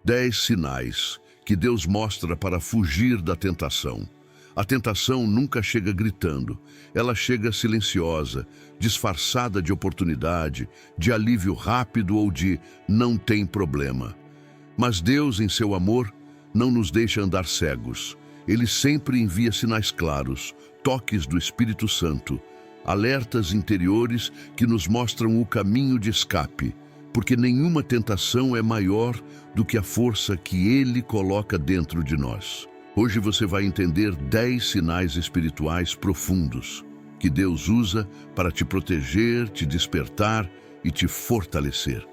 10 sinais que Deus mostra para fugir da tentação. A tentação nunca chega gritando, ela chega silenciosa, disfarçada de oportunidade, de alívio rápido ou de não tem problema. Mas Deus, em seu amor, não nos deixa andar cegos. Ele sempre envia sinais claros, toques do Espírito Santo, alertas interiores que nos mostram o caminho de escape, porque nenhuma tentação é maior do que a força que Ele coloca dentro de nós. Hoje você vai entender 10 sinais espirituais profundos que Deus usa para te proteger, te despertar e te fortalecer.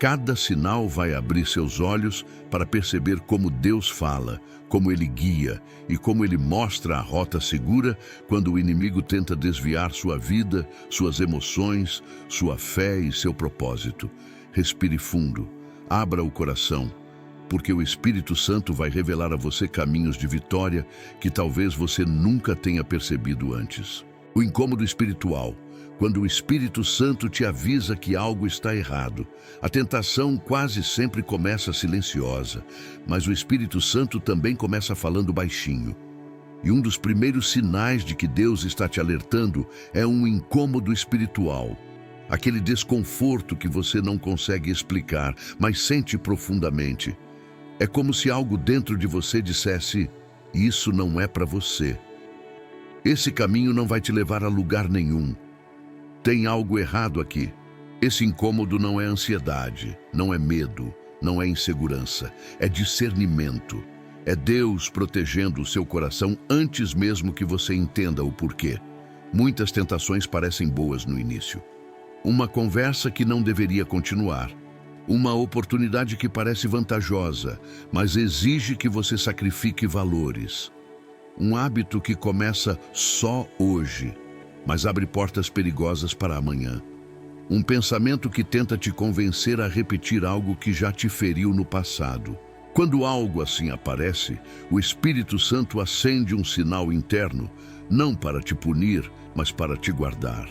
Cada sinal vai abrir seus olhos para perceber como Deus fala, como Ele guia e como Ele mostra a rota segura quando o inimigo tenta desviar sua vida, suas emoções, sua fé e seu propósito. Respire fundo, abra o coração, porque o Espírito Santo vai revelar a você caminhos de vitória que talvez você nunca tenha percebido antes. O incômodo espiritual. Quando o Espírito Santo te avisa que algo está errado, a tentação quase sempre começa silenciosa, mas o Espírito Santo também começa falando baixinho. E um dos primeiros sinais de que Deus está te alertando é um incômodo espiritual. Aquele desconforto que você não consegue explicar, mas sente profundamente. É como se algo dentro de você dissesse: isso não é para você. Esse caminho não vai te levar a lugar nenhum. Tem algo errado aqui. Esse incômodo não é ansiedade, não é medo, não é insegurança, é discernimento. É Deus protegendo o seu coração antes mesmo que você entenda o porquê. Muitas tentações parecem boas no início. Uma conversa que não deveria continuar. Uma oportunidade que parece vantajosa, mas exige que você sacrifique valores. Um hábito que começa só hoje, mas abre portas perigosas para amanhã. Um pensamento que tenta te convencer a repetir algo que já te feriu no passado. Quando algo assim aparece, o Espírito Santo acende um sinal interno, não para te punir, mas para te guardar.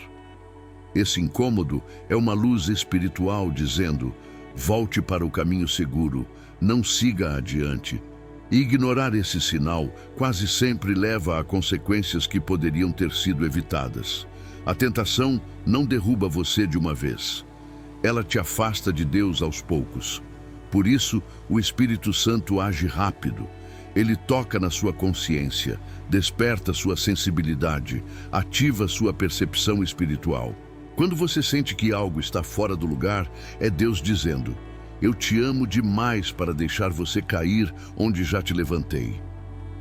Esse incômodo é uma luz espiritual dizendo: volte para o caminho seguro, não siga adiante. E ignorar esse sinal quase sempre leva a consequências que poderiam ter sido evitadas. A tentação não derruba você de uma vez. Ela te afasta de Deus aos poucos. Por isso, o Espírito Santo age rápido. Ele toca na sua consciência, desperta sua sensibilidade, ativa sua percepção espiritual. Quando você sente que algo está fora do lugar, é Deus dizendo: eu te amo demais para deixar você cair onde já te levantei.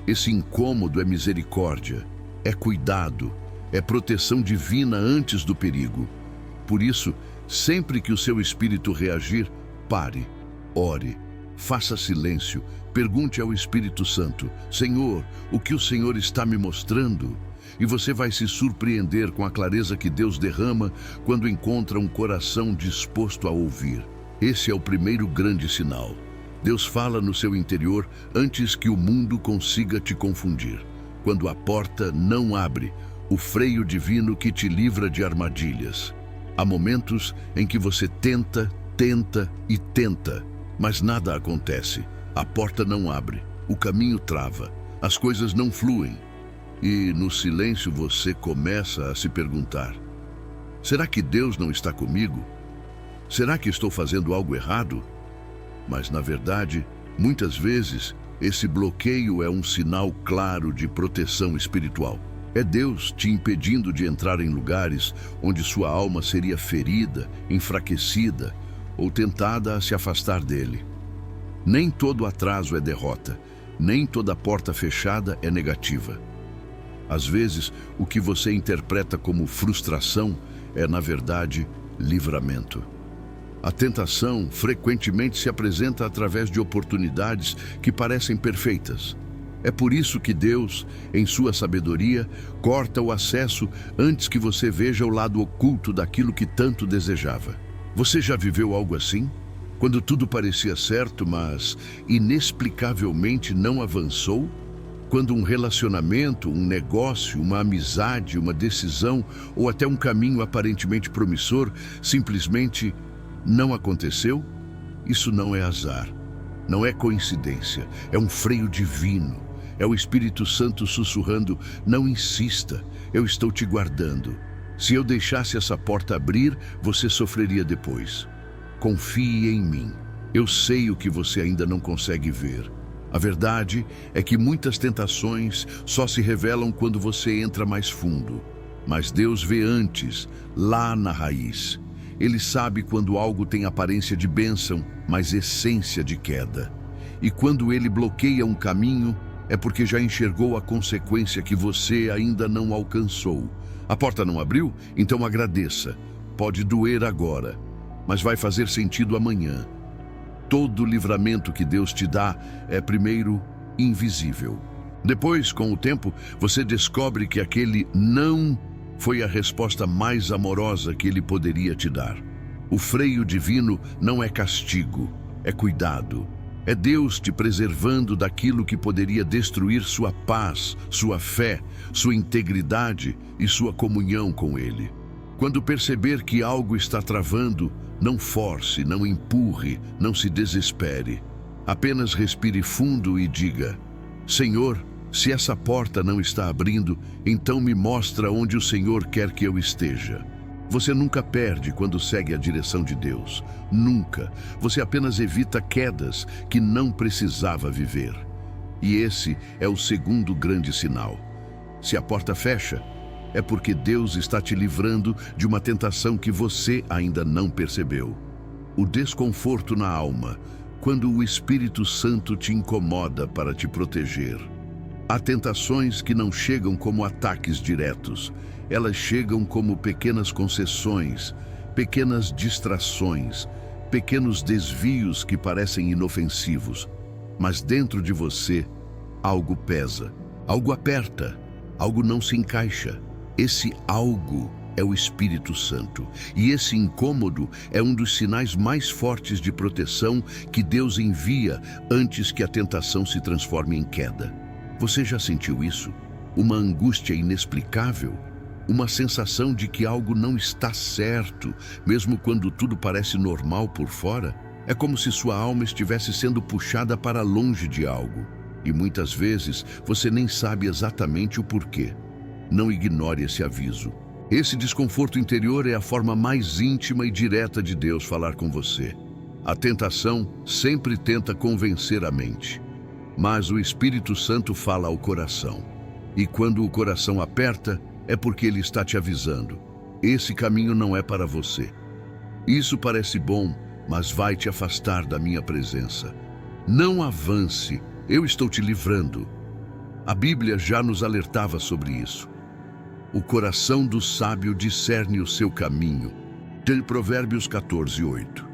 Esse incômodo é misericórdia, é cuidado, é proteção divina antes do perigo. Por isso, sempre que o seu espírito reagir, pare, ore, faça silêncio, pergunte ao Espírito Santo: Senhor, o que o Senhor está me mostrando? E você vai se surpreender com a clareza que Deus derrama quando encontra um coração disposto a ouvir. Esse é o primeiro grande sinal. Deus fala no seu interior antes que o mundo consiga te confundir. Quando a porta não abre, o freio divino que te livra de armadilhas. Há momentos em que você tenta, mas nada acontece. A porta não abre, o caminho trava, as coisas não fluem. E no silêncio você começa a se perguntar: será que Deus não está comigo? Será que estou fazendo algo errado? Mas, na verdade, muitas vezes, esse bloqueio é um sinal claro de proteção espiritual. É Deus te impedindo de entrar em lugares onde sua alma seria ferida, enfraquecida ou tentada a se afastar dele. Nem todo atraso é derrota, nem toda porta fechada é negativa. Às vezes, o que você interpreta como frustração é, na verdade, livramento. A tentação frequentemente se apresenta através de oportunidades que parecem perfeitas. É por isso que Deus, em sua sabedoria, corta o acesso antes que você veja o lado oculto daquilo que tanto desejava. Você já viveu algo assim? Quando tudo parecia certo, mas inexplicavelmente não avançou? Quando um relacionamento, um negócio, uma amizade, uma decisão ou até um caminho aparentemente promissor simplesmente não aconteceu? Isso não é azar. Não é coincidência, é um freio divino. É o Espírito Santo sussurrando: não insista, eu estou te guardando. Se eu deixasse essa porta abrir, você sofreria depois. Confie em mim. Eu sei o que você ainda não consegue ver. A verdade é que muitas tentações só se revelam quando você entra mais fundo. Mas Deus vê antes, lá na raiz. Ele sabe quando algo tem aparência de bênção, mas essência de queda. E quando ele bloqueia um caminho, é porque já enxergou a consequência que você ainda não alcançou. A porta não abriu? Então agradeça. Pode doer agora, mas vai fazer sentido amanhã. Todo livramento que Deus te dá é, primeiro, invisível. Depois, com o tempo, você descobre que aquele não foi a resposta mais amorosa que Ele poderia te dar. O freio divino não é castigo, é cuidado. É Deus te preservando daquilo que poderia destruir sua paz, sua fé, sua integridade e sua comunhão com Ele. Quando perceber que algo está travando, não force, não empurre, não se desespere. Apenas respire fundo e diga: Senhor, se essa porta não está abrindo, então me mostra onde o Senhor quer que eu esteja. Você nunca perde quando segue a direção de Deus. Nunca. Você apenas evita quedas que não precisava viver. E esse é o segundo grande sinal. Se a porta fecha, é porque Deus está te livrando de uma tentação que você ainda não percebeu. O desconforto na alma, quando o Espírito Santo te incomoda para te proteger. Há tentações que não chegam como ataques diretos. Elas chegam como pequenas concessões, pequenas distrações, pequenos desvios que parecem inofensivos. Mas dentro de você, algo pesa, algo aperta, algo não se encaixa. Esse algo é o Espírito Santo. E esse incômodo é um dos sinais mais fortes de proteção que Deus envia antes que a tentação se transforme em queda. Você já sentiu isso? Uma angústia inexplicável? Uma sensação de que algo não está certo, mesmo quando tudo parece normal por fora? É como se sua alma estivesse sendo puxada para longe de algo. E muitas vezes você nem sabe exatamente o porquê. Não ignore esse aviso. Esse desconforto interior é a forma mais íntima e direta de Deus falar com você. A tentação sempre tenta convencer a mente, mas o Espírito Santo fala ao coração. E quando o coração aperta, é porque ele está te avisando: esse caminho não é para você. Isso parece bom, mas vai te afastar da minha presença. Não avance, eu estou te livrando. A Bíblia já nos alertava sobre isso. O coração do sábio discerne o seu caminho. De Provérbios 14:8.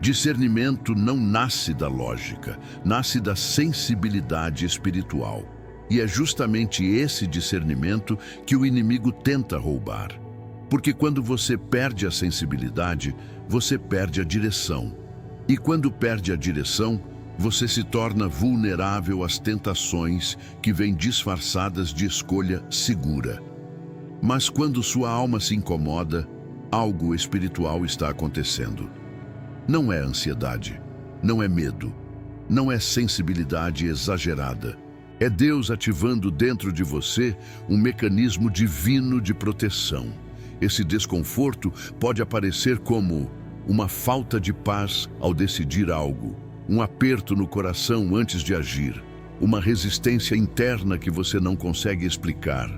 Discernimento não nasce da lógica, nasce da sensibilidade espiritual. E é justamente esse discernimento que o inimigo tenta roubar. Porque quando você perde a sensibilidade, você perde a direção. E quando perde a direção, você se torna vulnerável às tentações que vêm disfarçadas de escolha segura. Mas quando sua alma se incomoda, algo espiritual está acontecendo. Não é ansiedade, não é medo, não é sensibilidade exagerada. É Deus ativando dentro de você um mecanismo divino de proteção. Esse desconforto pode aparecer como uma falta de paz ao decidir algo, um aperto no coração antes de agir, uma resistência interna que você não consegue explicar,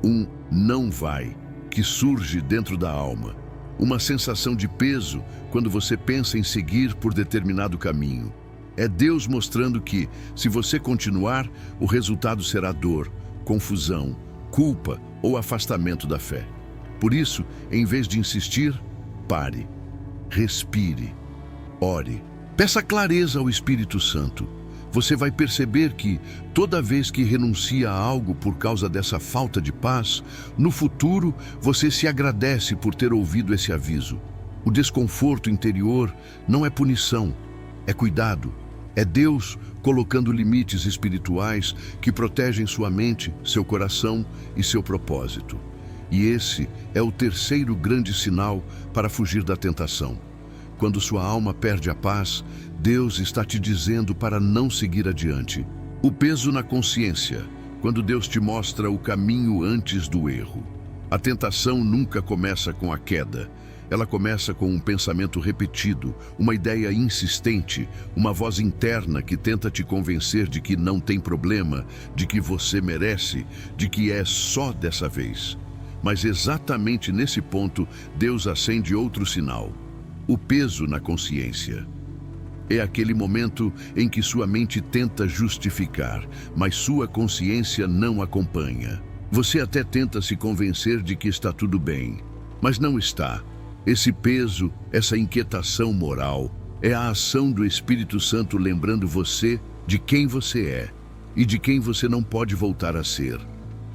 um não vai que surge dentro da alma, uma sensação de peso quando você pensa em seguir por determinado caminho. É Deus mostrando que, se você continuar, o resultado será dor, confusão, culpa ou afastamento da fé. Por isso, em vez de insistir, pare, respire, ore, peça clareza ao Espírito Santo. Você vai perceber que, toda vez que renuncia a algo por causa dessa falta de paz, no futuro você se agradece por ter ouvido esse aviso. O desconforto interior não é punição, é cuidado. É Deus colocando limites espirituais que protegem sua mente, seu coração e seu propósito. E esse é o terceiro grande sinal para fugir da tentação. Quando sua alma perde a paz, Deus está te dizendo para não seguir adiante. O peso na consciência, quando Deus te mostra o caminho antes do erro. A tentação nunca começa com a queda. Ela começa com um pensamento repetido, uma ideia insistente, uma voz interna que tenta te convencer de que não tem problema, de que você merece, de que é só dessa vez. Mas exatamente nesse ponto, Deus acende outro sinal: o peso na consciência. É aquele momento em que sua mente tenta justificar, mas sua consciência não acompanha. Você até tenta se convencer de que está tudo bem, mas não está. Esse peso, essa inquietação moral, é a ação do Espírito Santo lembrando você de quem você é e de quem você não pode voltar a ser.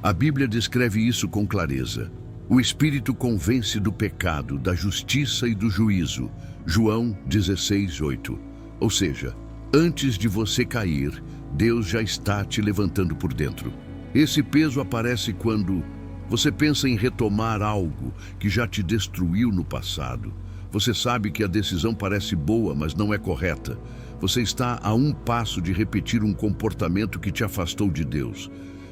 A Bíblia descreve isso com clareza. O Espírito convence do pecado, da justiça e do juízo. João 16:8. Ou seja, antes de você cair, Deus já está te levantando por dentro. Esse peso aparece quando você pensa em retomar algo que já te destruiu no passado. Você sabe que a decisão parece boa, mas não é correta. Você está a um passo de repetir um comportamento que te afastou de Deus.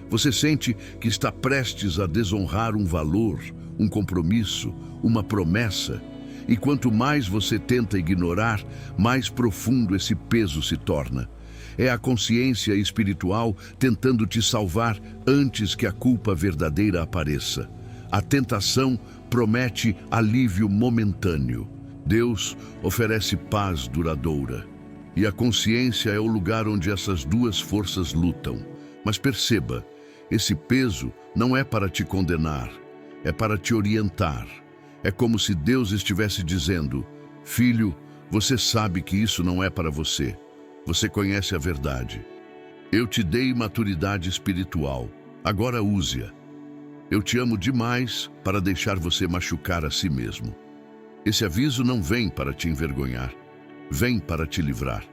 Você sente que está prestes a desonrar um valor, um compromisso, uma promessa. E quanto mais você tenta ignorar, mais profundo esse peso se torna. É a consciência espiritual tentando te salvar antes que a culpa verdadeira apareça. A tentação promete alívio momentâneo. Deus oferece paz duradoura. E a consciência é o lugar onde essas duas forças lutam. Mas perceba, esse peso não é para te condenar, é para te orientar. É como se Deus estivesse dizendo: filho, você sabe que isso não é para você. Você conhece a verdade. Eu te dei maturidade espiritual. Agora use-a. Eu te amo demais para deixar você machucar a si mesmo. Esse aviso não vem para te envergonhar. Vem para te livrar.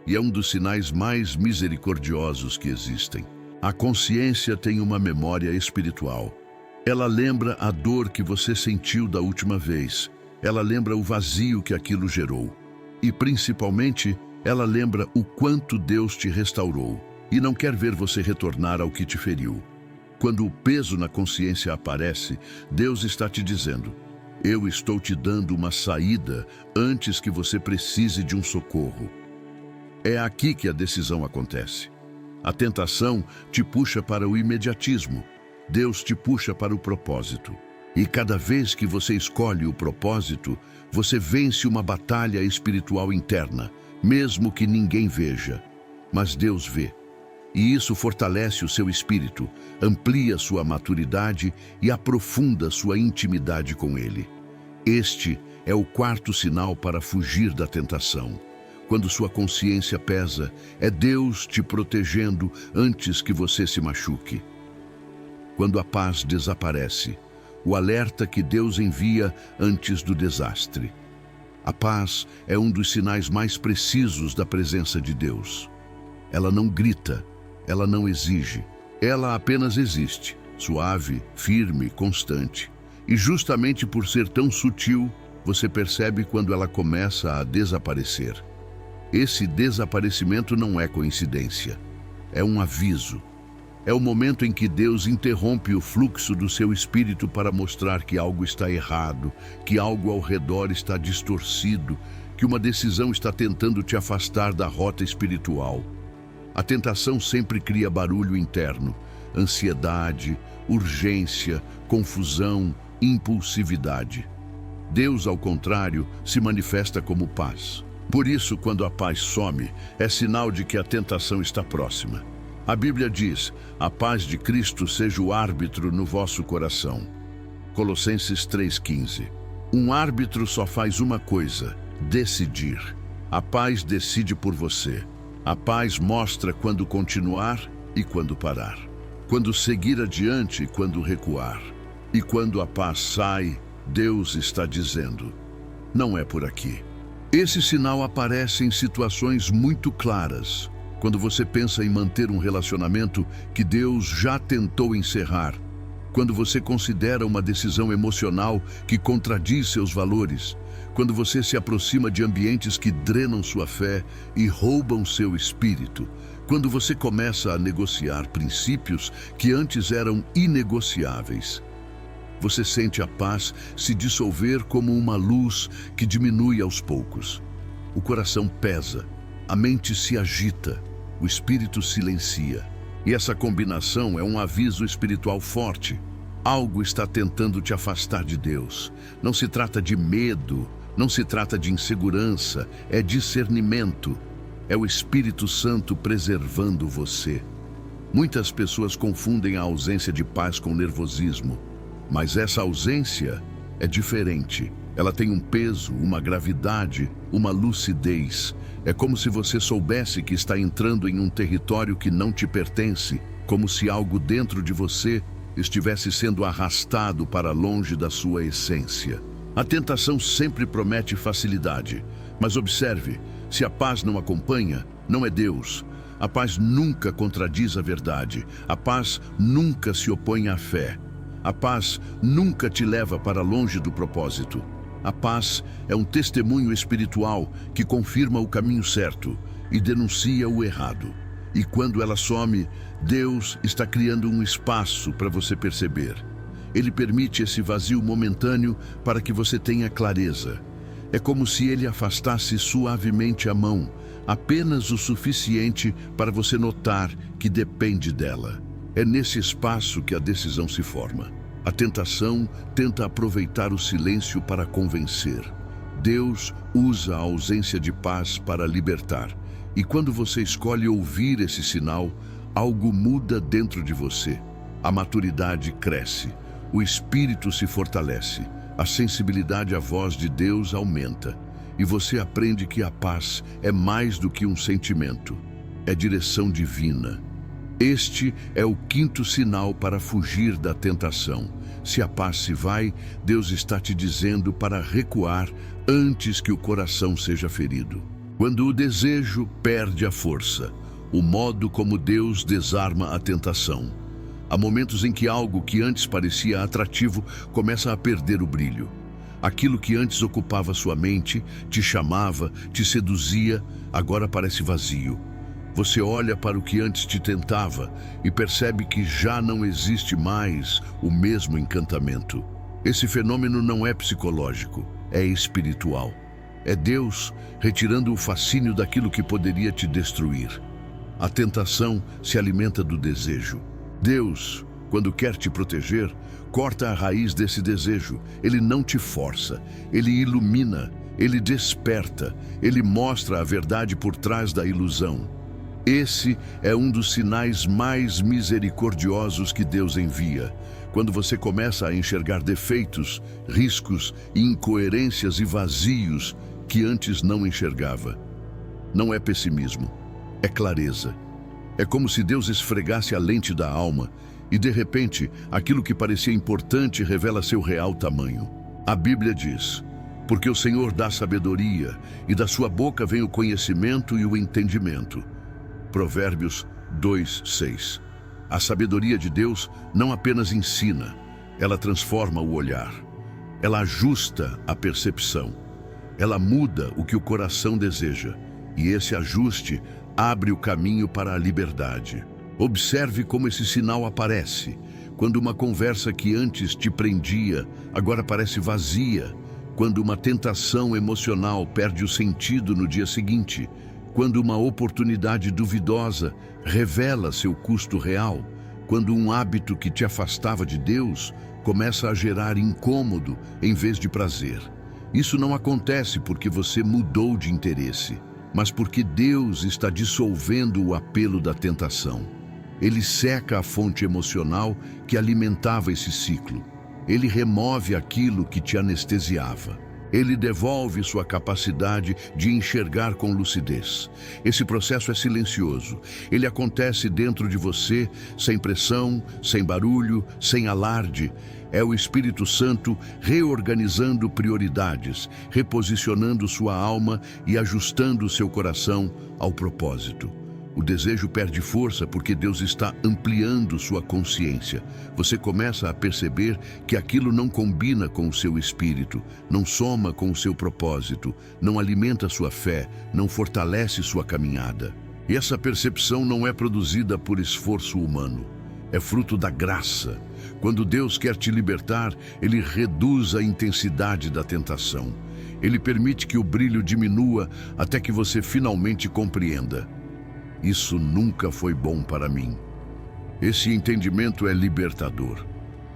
E é um dos sinais mais misericordiosos que existem. A consciência tem uma memória espiritual. Ela lembra a dor que você sentiu da última vez. Ela lembra o vazio que aquilo gerou. E, principalmente, ela lembra o quanto Deus te restaurou e não quer ver você retornar ao que te feriu. Quando o peso na consciência aparece, Deus está te dizendo: eu estou te dando uma saída antes que você precise de um socorro. É aqui que a decisão acontece. A tentação te puxa para o imediatismo. Deus te puxa para o propósito. E cada vez que você escolhe o propósito, você vence uma batalha espiritual interna, mesmo que ninguém veja. Mas Deus vê. E isso fortalece o seu espírito, amplia sua maturidade e aprofunda sua intimidade com Ele. Este é o quarto sinal para fugir da tentação. Quando sua consciência pesa, é Deus te protegendo antes que você se machuque. Quando a paz desaparece, o alerta que Deus envia antes do desastre. A paz é um dos sinais mais precisos da presença de Deus. Ela não grita, ela não exige, ela apenas existe, suave, firme, constante. E justamente por ser tão sutil, você percebe quando ela começa a desaparecer. Esse desaparecimento não é coincidência, é um aviso. É o momento em que Deus interrompe o fluxo do seu espírito para mostrar que algo está errado, que algo ao redor está distorcido, que uma decisão está tentando te afastar da rota espiritual. A tentação sempre cria barulho interno, ansiedade, urgência, confusão, impulsividade. Deus, ao contrário, se manifesta como paz. Por isso, quando a paz some, é sinal de que a tentação está próxima. A Bíblia diz: a paz de Cristo seja o árbitro no vosso coração. Colossenses 3,15. Um árbitro só faz uma coisa: decidir. A paz decide por você. A paz mostra quando continuar e quando parar. Quando seguir adiante e quando recuar. E quando a paz sai, Deus está dizendo: não é por aqui. Esse sinal aparece em situações muito claras. Quando você pensa em manter um relacionamento que Deus já tentou encerrar, Quando você considera uma decisão emocional que contradiz seus valores, quando você se aproxima de ambientes que drenam sua fé e roubam seu espírito, quando você começa a negociar princípios que antes eram inegociáveis, você sente a paz se dissolver como uma luz que diminui aos poucos. O coração pesa, a mente se agita, o espírito silencia. E essa combinação é um aviso espiritual forte. Algo está tentando te afastar de Deus. Não se trata de medo, não se trata de insegurança, é discernimento. É o Espírito Santo preservando você. Muitas pessoas confundem a ausência de paz com nervosismo, mas essa ausência é diferente. Ela tem um peso, uma gravidade, uma lucidez. É como se você soubesse que está entrando em um território que não te pertence, como se algo dentro de você estivesse sendo arrastado para longe da sua essência. A tentação sempre promete facilidade, mas observe, se a paz não acompanha, não é Deus. A paz nunca contradiz a verdade. A paz nunca se opõe à fé. A paz nunca te leva para longe do propósito. A paz é um testemunho espiritual que confirma o caminho certo e denuncia o errado. E quando ela some, Deus está criando um espaço para você perceber. Ele permite esse vazio momentâneo para que você tenha clareza. É como se ele afastasse suavemente a mão, apenas o suficiente para você notar que depende dela. É nesse espaço que a decisão se forma. A tentação tenta aproveitar o silêncio para convencer. Deus usa a ausência de paz para libertar. E quando você escolhe ouvir esse sinal, algo muda dentro de você. A maturidade cresce, o espírito se fortalece, a sensibilidade à voz de Deus aumenta. E você aprende que a paz é mais do que um sentimento, é direção divina. Este é o quinto sinal para fugir da tentação. Se a paz se vai, Deus está te dizendo para recuar antes que o coração seja ferido. Quando o desejo perde a força, o modo como Deus desarma a tentação. Há momentos em que algo que antes parecia atrativo começa a perder o brilho. Aquilo que antes ocupava sua mente, te chamava, te seduzia, agora parece vazio. Você olha para o que antes te tentava e percebe que já não existe mais o mesmo encantamento. Esse fenômeno não é psicológico, é espiritual. É Deus retirando o fascínio daquilo que poderia te destruir. A tentação se alimenta do desejo. Deus, quando quer te proteger, corta a raiz desse desejo. Ele não te força, ele ilumina, ele desperta, ele mostra a verdade por trás da ilusão. Esse é um dos sinais mais misericordiosos que Deus envia. Quando você começa a enxergar defeitos, riscos, incoerências e vazios que antes não enxergava. Não é pessimismo, é clareza. É como se Deus esfregasse a lente da alma e, de repente, aquilo que parecia importante revela seu real tamanho. A Bíblia diz: porque o Senhor dá sabedoria e da sua boca vem o conhecimento e o entendimento. Provérbios 2:6. A sabedoria de Deus não apenas ensina, ela transforma o olhar. Ela ajusta a percepção. Ela muda o que o coração deseja. E esse ajuste abre o caminho para a liberdade. Observe como esse sinal aparece. Quando uma conversa que antes te prendia, agora parece vazia. Quando uma tentação emocional perde o sentido no dia seguinte. Quando uma oportunidade duvidosa revela seu custo real, quando um hábito que te afastava de Deus começa a gerar incômodo em vez de prazer. Isso não acontece porque você mudou de interesse, mas porque Deus está dissolvendo o apelo da tentação. Ele seca a fonte emocional que alimentava esse ciclo. Ele remove aquilo que te anestesiava. Ele devolve sua capacidade de enxergar com lucidez. Esse processo é silencioso. Ele acontece dentro de você, sem pressão, sem barulho, sem alarde. É o Espírito Santo reorganizando prioridades, reposicionando sua alma e ajustando seu coração ao propósito. O desejo perde força porque Deus está ampliando sua consciência. Você começa a perceber que aquilo não combina com o seu espírito, não soma com o seu propósito, não alimenta sua fé, não fortalece sua caminhada. E essa percepção não é produzida por esforço humano. É fruto da graça. Quando Deus quer te libertar, Ele reduz a intensidade da tentação. Ele permite que o brilho diminua até que você finalmente compreenda: isso nunca foi bom para mim. Esse entendimento é libertador.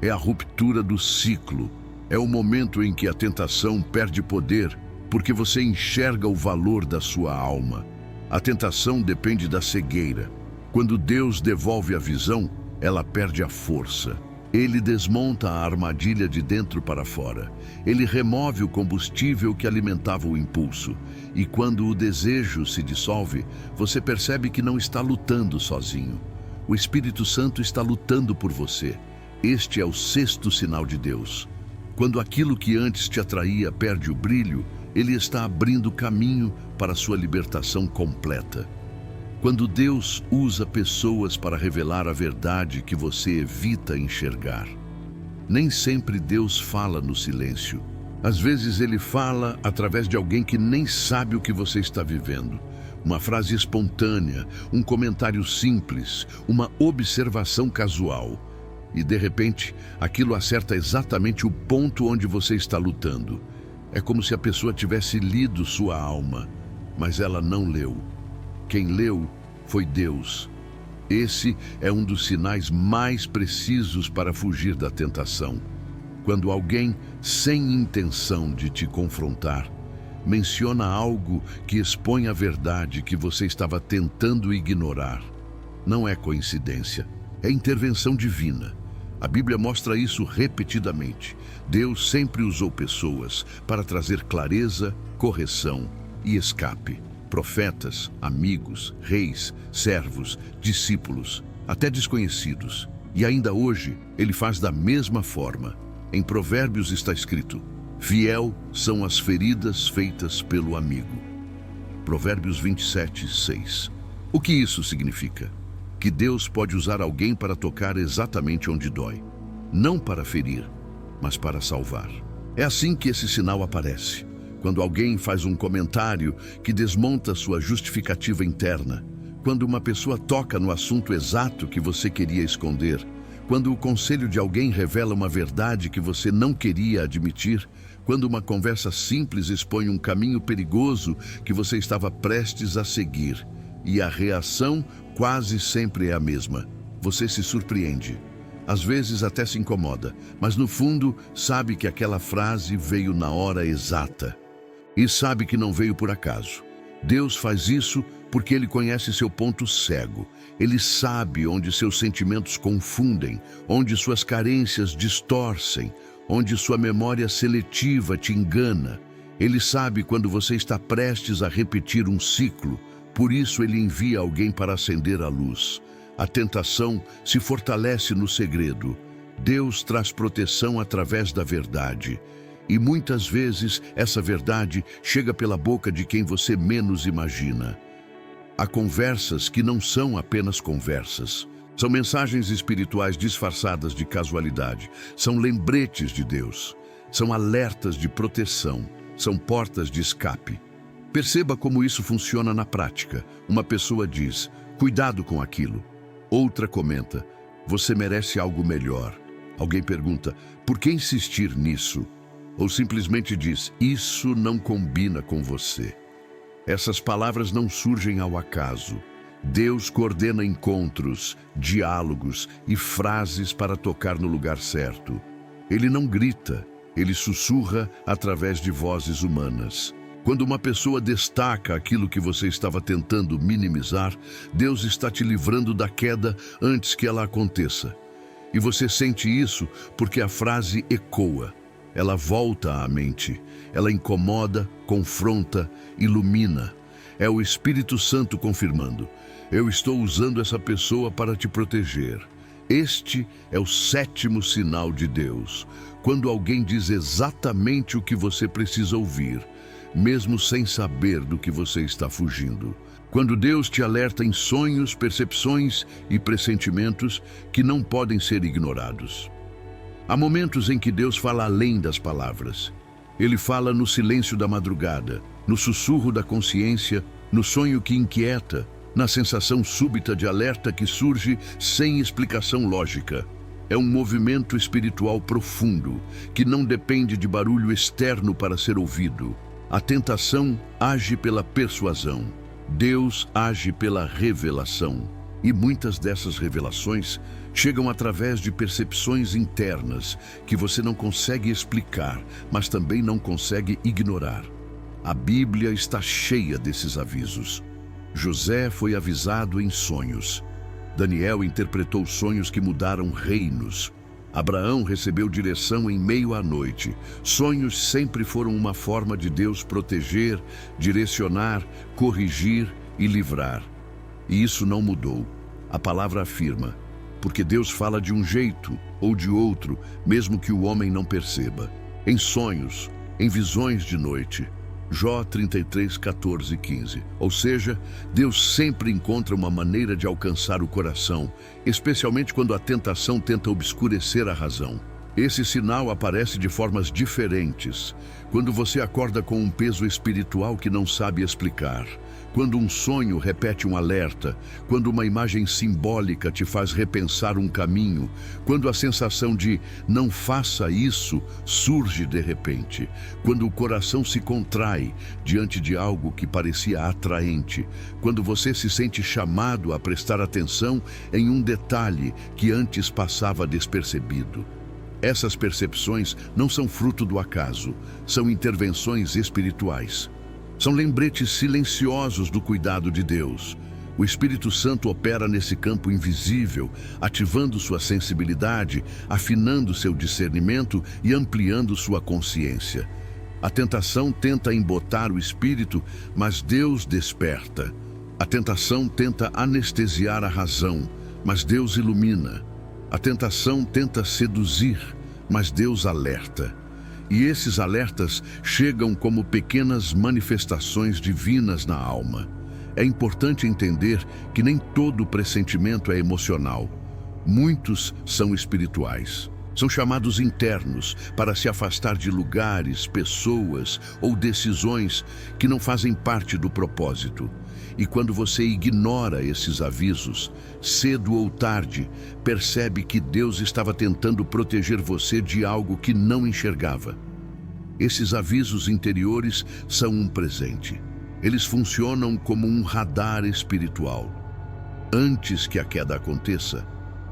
É a ruptura do ciclo. É o momento em que a tentação perde poder, porque você enxerga o valor da sua alma. A tentação depende da cegueira. Quando Deus devolve a visão, ela perde a força. Ele desmonta a armadilha de dentro para fora. Ele remove o combustível que alimentava o impulso. E quando o desejo se dissolve, você percebe que não está lutando sozinho. O Espírito Santo está lutando por você. Este é o sexto sinal de Deus. Quando aquilo que antes te atraía perde o brilho, Ele está abrindo caminho para a sua libertação completa. Quando Deus usa pessoas para revelar a verdade que você evita enxergar. Nem sempre Deus fala no silêncio. Às vezes Ele fala através de alguém que nem sabe o que você está vivendo. Uma frase espontânea, um comentário simples, uma observação casual. E de repente, aquilo acerta exatamente o ponto onde você está lutando. É como se a pessoa tivesse lido sua alma, mas ela não leu. Quem leu foi Deus. Esse é um dos sinais mais precisos para fugir da tentação. Quando alguém, sem intenção de te confrontar, menciona algo que expõe a verdade que você estava tentando ignorar. Não é coincidência, é intervenção divina. A Bíblia mostra isso repetidamente. Deus sempre usou pessoas para trazer clareza, correção e escape. Profetas, amigos, reis, servos, discípulos, até desconhecidos. E ainda hoje, Ele faz da mesma forma. Em Provérbios está escrito: fiel são as feridas feitas pelo amigo. Provérbios 27:6. O que isso significa? Que Deus pode usar alguém para tocar exatamente onde dói. Não para ferir, mas para salvar. É assim que esse sinal aparece. Quando alguém faz um comentário que desmonta sua justificativa interna. Quando uma pessoa toca no assunto exato que você queria esconder. Quando o conselho de alguém revela uma verdade que você não queria admitir. Quando uma conversa simples expõe um caminho perigoso que você estava prestes a seguir. E a reação quase sempre é a mesma. Você se surpreende. Às vezes até se incomoda, mas no fundo sabe que aquela frase veio na hora exata. E sabe que não veio por acaso. Deus faz isso porque Ele conhece seu ponto cego. Ele sabe onde seus sentimentos confundem, onde suas carências distorcem, onde sua memória seletiva te engana. Ele sabe quando você está prestes a repetir um ciclo. Por isso Ele envia alguém para acender a luz. A tentação se fortalece no segredo. Deus traz proteção através da verdade. E muitas vezes essa verdade chega pela boca de quem você menos imagina. Há conversas que não são apenas conversas. São mensagens espirituais disfarçadas de casualidade. São lembretes de Deus. São alertas de proteção. São portas de escape. Perceba como isso funciona na prática. Uma pessoa diz: cuidado com aquilo. Outra comenta: você merece algo melhor. Alguém pergunta: por que insistir nisso? Ou simplesmente diz: isso não combina com você. Essas palavras não surgem ao acaso. Deus coordena encontros, diálogos e frases para tocar no lugar certo. Ele não grita, Ele sussurra através de vozes humanas. Quando uma pessoa destaca aquilo que você estava tentando minimizar, Deus está te livrando da queda antes que ela aconteça. E você sente isso porque a frase ecoa. Ela volta à mente. Ela incomoda, confronta, ilumina. É o Espírito Santo confirmando: eu estou usando essa pessoa para te proteger. Este é o sétimo sinal de Deus. Quando alguém diz exatamente o que você precisa ouvir, mesmo sem saber do que você está fugindo. Quando Deus te alerta em sonhos, percepções e pressentimentos que não podem ser ignorados. Há momentos em que Deus fala além das palavras. Ele fala no silêncio da madrugada, no sussurro da consciência, no sonho que inquieta, na sensação súbita de alerta que surge sem explicação lógica. É um movimento espiritual profundo, que não depende de barulho externo para ser ouvido. A tentação age pela persuasão. Deus age pela revelação. E muitas dessas revelações chegam através de percepções internas que você não consegue explicar, mas também não consegue ignorar. A Bíblia está cheia desses avisos. José foi avisado em sonhos. Daniel interpretou sonhos que mudaram reinos. Abraão recebeu direção em meio à noite. Sonhos sempre foram uma forma de Deus proteger, direcionar, corrigir e livrar. E isso não mudou. A palavra afirma, porque Deus fala de um jeito ou de outro, mesmo que o homem não perceba. Em sonhos, em visões de noite. Jó 33, 14 e 15. Ou seja, Deus sempre encontra uma maneira de alcançar o coração, especialmente quando a tentação tenta obscurecer a razão. Esse sinal aparece de formas diferentes. Quando você acorda com um peso espiritual que não sabe explicar. Quando um sonho repete um alerta, quando uma imagem simbólica te faz repensar um caminho, quando a sensação de "não faça isso" surge de repente, quando o coração se contrai diante de algo que parecia atraente, quando você se sente chamado a prestar atenção em um detalhe que antes passava despercebido. Essas percepções não são fruto do acaso, são intervenções espirituais. São lembretes silenciosos do cuidado de Deus. O Espírito Santo opera nesse campo invisível, ativando sua sensibilidade, afinando seu discernimento e ampliando sua consciência. A tentação tenta embotar o espírito, mas Deus desperta. A tentação tenta anestesiar a razão, mas Deus ilumina. A tentação tenta seduzir, mas Deus alerta. E esses alertas chegam como pequenas manifestações divinas na alma. É importante entender que nem todo pressentimento é emocional. Muitos são espirituais. São chamados internos para se afastar de lugares, pessoas ou decisões que não fazem parte do propósito. E quando você ignora esses avisos, cedo ou tarde, percebe que Deus estava tentando proteger você de algo que não enxergava. Esses avisos interiores são um presente. Eles funcionam como um radar espiritual. Antes que a queda aconteça,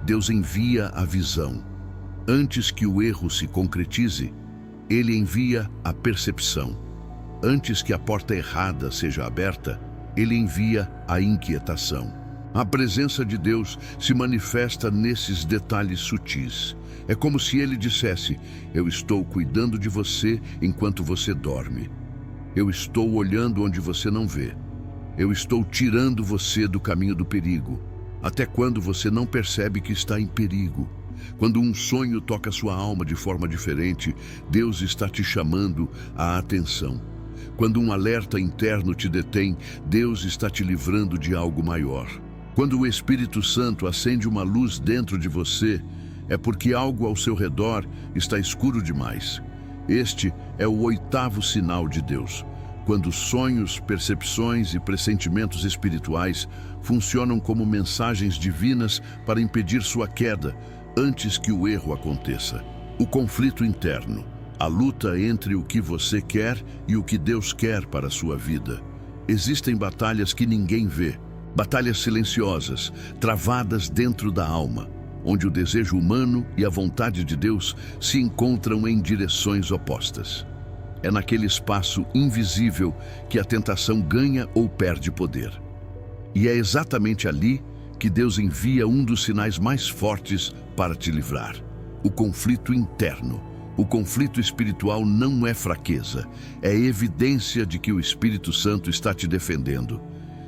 Deus envia a visão. Antes que o erro se concretize, Ele envia a percepção. Antes que a porta errada seja aberta, Ele envia a inquietação. A presença de Deus se manifesta nesses detalhes sutis. É como se Ele dissesse: eu estou cuidando de você enquanto você dorme. Eu estou olhando onde você não vê. Eu estou tirando você do caminho do perigo, até quando você não percebe que está em perigo. Quando um sonho toca sua alma de forma diferente, Deus está te chamando à atenção. Quando um alerta interno te detém, Deus está te livrando de algo maior. Quando o Espírito Santo acende uma luz dentro de você, é porque algo ao seu redor está escuro demais. Este é o 8º sinal de Deus, quando sonhos, percepções e pressentimentos espirituais funcionam como mensagens divinas para impedir sua queda antes que o erro aconteça. O conflito interno, a luta entre o que você quer e o que Deus quer para a sua vida. Existem batalhas que ninguém vê, batalhas silenciosas, travadas dentro da alma, onde o desejo humano e a vontade de Deus se encontram em direções opostas. É naquele espaço invisível que a tentação ganha ou perde poder. E é exatamente ali que Deus envia um dos sinais mais fortes para te livrar: o conflito interno. O conflito espiritual não é fraqueza, é evidência de que o Espírito Santo está te defendendo.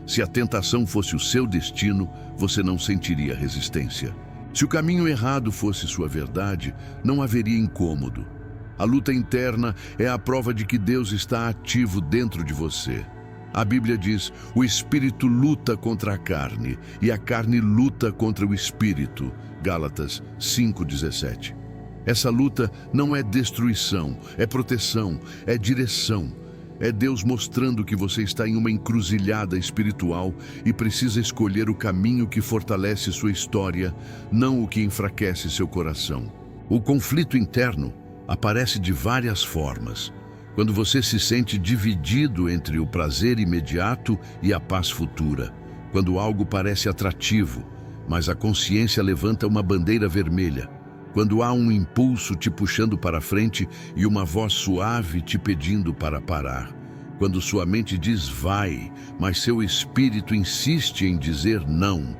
Se a tentação fosse o seu destino, você não sentiria resistência. Se o caminho errado fosse sua verdade, não haveria incômodo. A luta interna é a prova de que Deus está ativo dentro de você. A Bíblia diz: o espírito luta contra a carne e a carne luta contra o espírito. Gálatas 5:17. Essa luta não é destruição, é proteção, é direção. É Deus mostrando que você está em uma encruzilhada espiritual e precisa escolher o caminho que fortalece sua história, não o que enfraquece seu coração. O conflito interno aparece de várias formas. Quando você se sente dividido entre o prazer imediato e a paz futura. Quando algo parece atrativo, mas a consciência levanta uma bandeira vermelha. Quando há um impulso te puxando para frente e uma voz suave te pedindo para parar. Quando sua mente diz vai, mas seu espírito insiste em dizer não.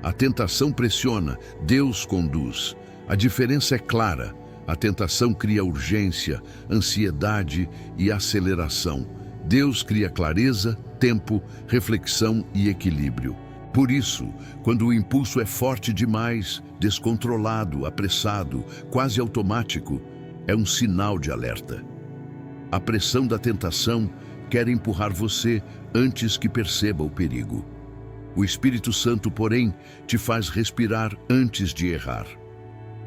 A tentação pressiona, Deus conduz. A diferença é clara. A tentação cria urgência, ansiedade e aceleração. Deus cria clareza, tempo, reflexão e equilíbrio. Por isso, quando o impulso é forte demais, descontrolado, apressado, quase automático, é um sinal de alerta. A pressão da tentação quer empurrar você antes que perceba o perigo. O Espírito Santo, porém, te faz respirar antes de errar.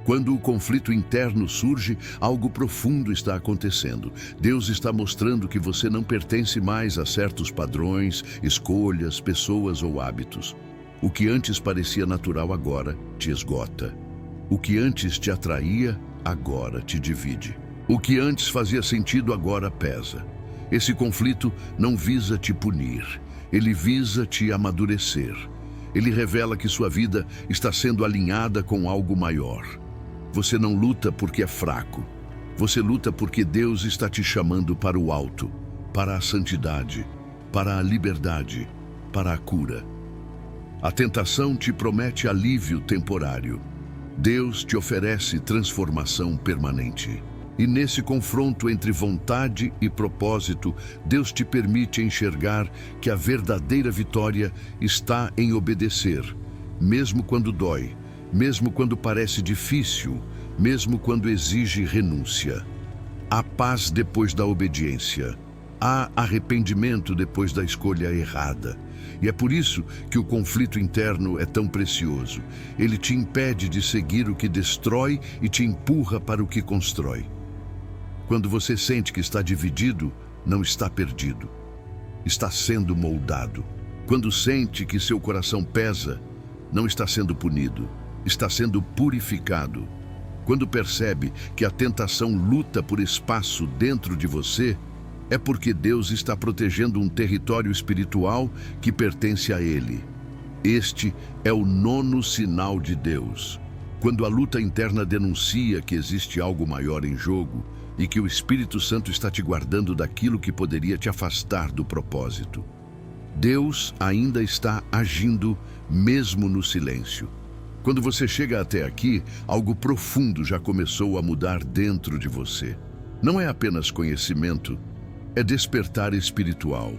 Quando o conflito interno surge, algo profundo está acontecendo. Deus está mostrando que você não pertence mais a certos padrões, escolhas, pessoas ou hábitos. O que antes parecia natural agora te esgota. O que antes te atraía, agora te divide. O que antes fazia sentido, agora pesa. Esse conflito não visa te punir, ele visa te amadurecer. Ele revela que sua vida está sendo alinhada com algo maior. Você não luta porque é fraco. Você luta porque Deus está te chamando para o alto, para a santidade, para a liberdade, para a cura. A tentação te promete alívio temporário. Deus te oferece transformação permanente. E nesse confronto entre vontade e propósito, Deus te permite enxergar que a verdadeira vitória está em obedecer, mesmo quando dói, mesmo quando parece difícil, mesmo quando exige renúncia. Há paz depois da obediência. Há arrependimento depois da escolha errada. E é por isso que o conflito interno é tão precioso. Ele te impede de seguir o que destrói e te empurra para o que constrói. Quando você sente que está dividido, não está perdido. Está sendo moldado. Quando sente que seu coração pesa, não está sendo punido. Está sendo purificado. Quando percebe que a tentação luta por espaço dentro de você, é porque Deus está protegendo um território espiritual que pertence a Ele. Este é o 9º sinal de Deus. Quando a luta interna denuncia que existe algo maior em jogo e que o Espírito Santo está te guardando daquilo que poderia te afastar do propósito. Deus ainda está agindo mesmo no silêncio. Quando você chega até aqui, algo profundo já começou a mudar dentro de você. Não é apenas conhecimento, é despertar espiritual.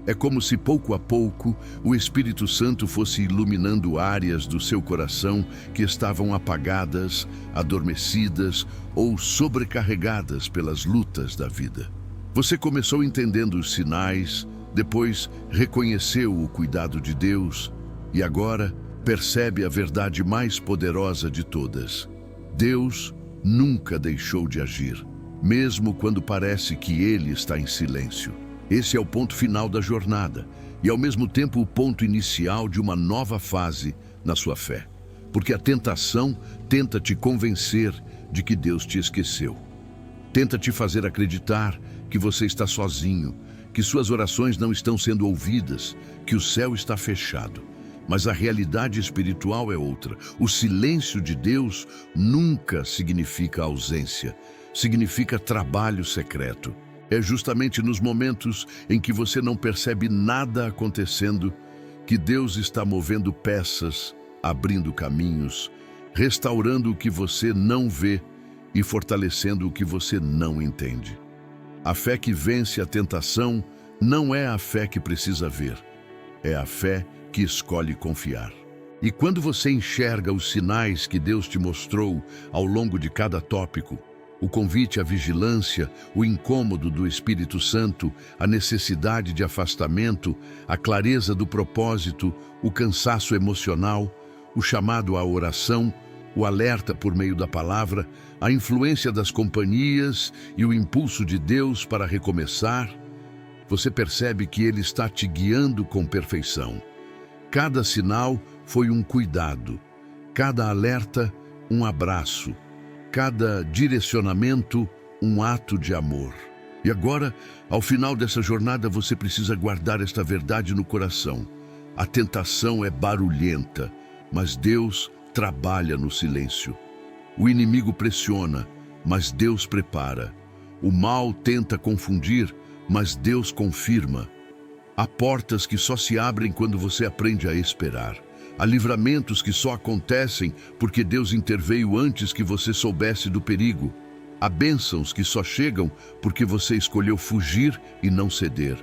É como se pouco a pouco o Espírito Santo fosse iluminando áreas do seu coração que estavam apagadas, adormecidas ou sobrecarregadas pelas lutas da vida. Você começou entendendo os sinais, depois reconheceu o cuidado de Deus e agora percebe a verdade mais poderosa de todas. Deus nunca deixou de agir, mesmo quando parece que Ele está em silêncio. Esse é o ponto final da jornada e, ao mesmo tempo, o ponto inicial de uma nova fase na sua fé. Porque a tentação tenta te convencer de que Deus te esqueceu. Tenta te fazer acreditar que você está sozinho, que suas orações não estão sendo ouvidas, que o céu está fechado. Mas a realidade espiritual é outra. O silêncio de Deus nunca significa ausência, significa trabalho secreto. É justamente nos momentos em que você não percebe nada acontecendo que Deus está movendo peças, abrindo caminhos, restaurando o que você não vê e fortalecendo o que você não entende. A fé que vence a tentação não é a fé que precisa ver, é a fé que escolhe confiar. E quando você enxerga os sinais que Deus te mostrou ao longo de cada tópico, O convite à vigilância, o incômodo do Espírito Santo, a necessidade de afastamento, a clareza do propósito, o cansaço emocional, o chamado à oração, o alerta por meio da palavra, a influência das companhias e o impulso de Deus para recomeçar. Você percebe que Ele está te guiando com perfeição. Cada sinal foi um cuidado, cada alerta, um abraço, cada direcionamento, um ato de amor. E agora, ao final dessa jornada, você precisa guardar esta verdade no coração. A tentação é barulhenta, mas Deus trabalha no silêncio. O inimigo pressiona, mas Deus prepara. O mal tenta confundir, mas Deus confirma. Há portas que só se abrem quando você aprende a esperar. Há livramentos que só acontecem porque Deus interveio antes que você soubesse do perigo. Há bênçãos que só chegam porque você escolheu fugir e não ceder.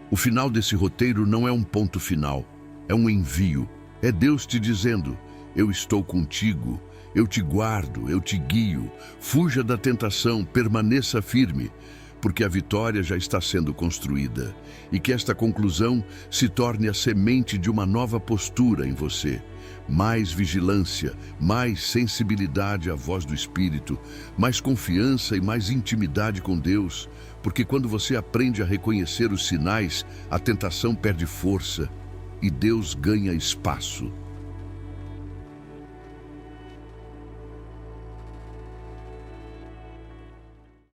O final desse roteiro não é um ponto final, é um envio. É Deus te dizendo: eu estou contigo, eu te guardo, eu te guio. Fuja da tentação, permaneça firme, porque a vitória já está sendo construída, e que esta conclusão se torne a semente de uma nova postura em você. Mais vigilância, mais sensibilidade à voz do Espírito, mais confiança e mais intimidade com Deus, porque quando você aprende a reconhecer os sinais, a tentação perde força e Deus ganha espaço.